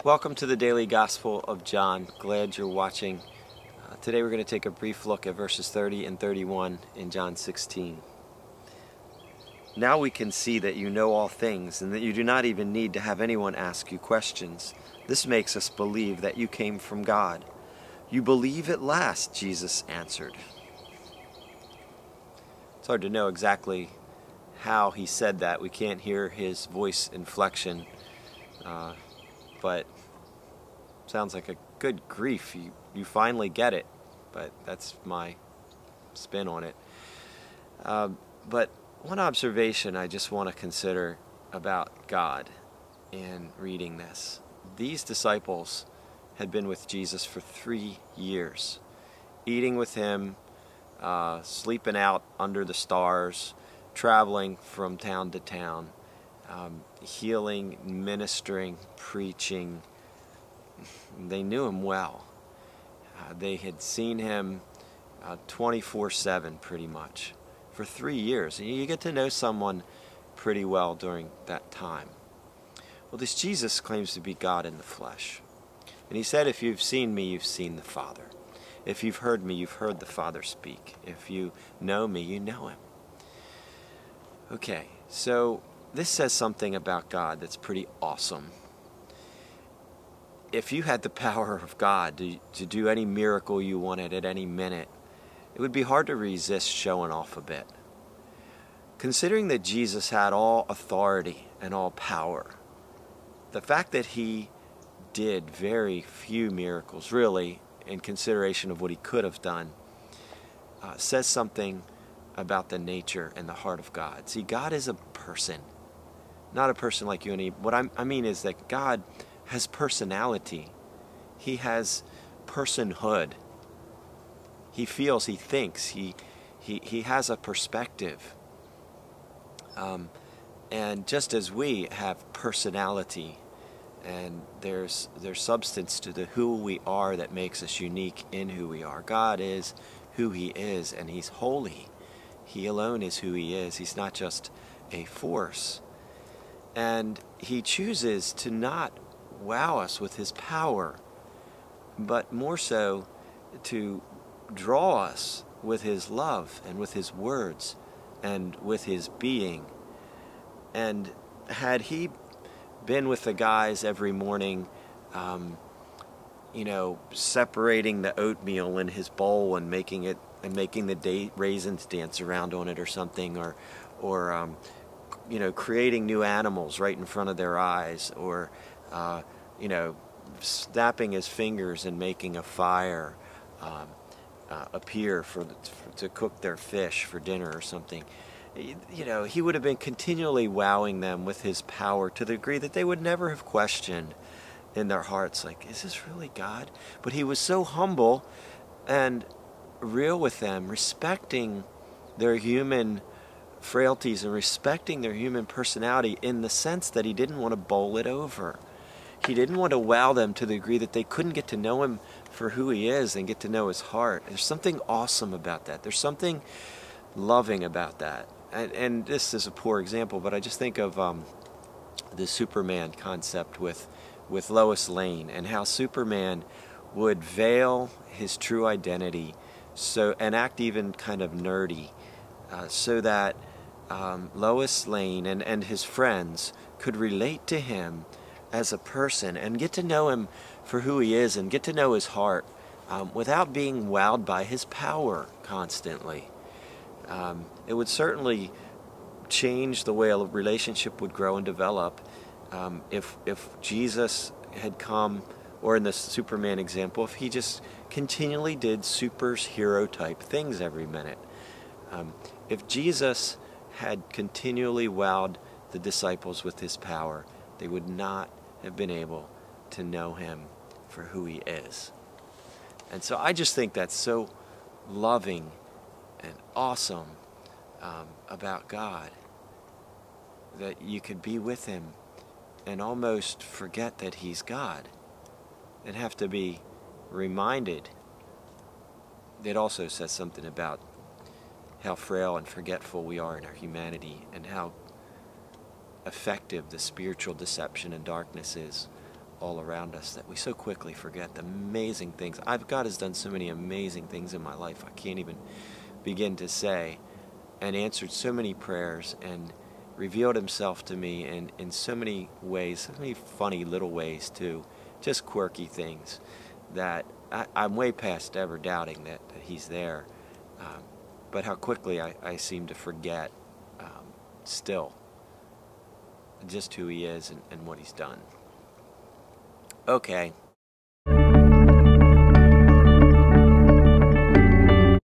Welcome to the Daily Gospel of John. Glad you're watching. Today we're going to take a brief look at verses 30 and 31 in John 16. Now we can see that you know all things and that you do not even need to have anyone ask you questions. This makes us believe that you came from God. You believe at last, Jesus answered. It's hard to know exactly how he said that. We can't hear his voice inflection. But sounds like a good grief. You finally get it. But that's my spin on it. But one observation I just want to consider about God in reading this. These disciples had been with Jesus for 3 years, eating with him, sleeping out under the stars, traveling from town to town, healing, ministering, preaching. They knew him well. They had seen him 24/7 pretty much for 3 years. And you get to know someone pretty well during that time. Well, this Jesus claims to be God in the flesh. And he said, if you've seen me, you've seen the Father. If you've heard me, you've heard the Father speak. If you know me, you know him. Okay, so this says something about God that's pretty awesome. If you had the power of God to do any miracle you wanted at any minute, it would be hard to resist showing off a bit. Considering that Jesus had all authority and all power, the fact that he did very few miracles, really, in consideration of what he could have done, says something about the nature and the heart of God. See, God is a person, not a person like you and me. What I mean is that God has personality. He has personhood. He feels, he thinks, he has a perspective. And just as we have personality, and there's substance to the who we are that makes us unique in who we are. God is who he is, and he's holy. He alone is who he is. He's not just a force. And he chooses to not wow us with his power, but more so to draw us with his love and with his words and with his being. And had he been with the guys every morning, separating the oatmeal in his bowl and making the raisins dance around on it or something, or creating new animals right in front of their eyes, or snapping his fingers and making a fire appear to cook their fish for dinner or something. He would have been continually wowing them with his power to the degree that they would never have questioned in their hearts, like, is this really God? But he was so humble and real with them, respecting their human frailties and respecting their human personality, in the sense that he didn't want to bowl it over. He didn't want to wow them to the degree that they couldn't get to know him for who he is and get to know his heart. There's something awesome about that. There's something loving about that. And this is a poor example, but I just think of the Superman concept with Lois Lane, and how Superman would veil his true identity and act even kind of nerdy, so that Lois Lane and his friends could relate to him as a person and get to know him for who he is and get to know his heart, without being wowed by his power constantly. It would certainly change the way a relationship would grow and develop if Jesus had come, or in the Superman example, if he just continually did superhero type things every minute. If Jesus had continually wowed the disciples with his power, they would not have been able to know him for who he is. And so I just think that's so loving and awesome about God, that you could be with him and almost forget that he's God, and have to be reminded. It also says something about how frail and forgetful we are in our humanity, and how effective the spiritual deception and darkness is all around us that we so quickly forget the amazing things. God has done so many amazing things in my life I can't even begin to say, and answered so many prayers and revealed himself to me in so many ways, so many funny little ways too, just quirky things that I'm way past ever doubting that he's there. But how quickly I seem to forget still just who he is and what he's done. Okay,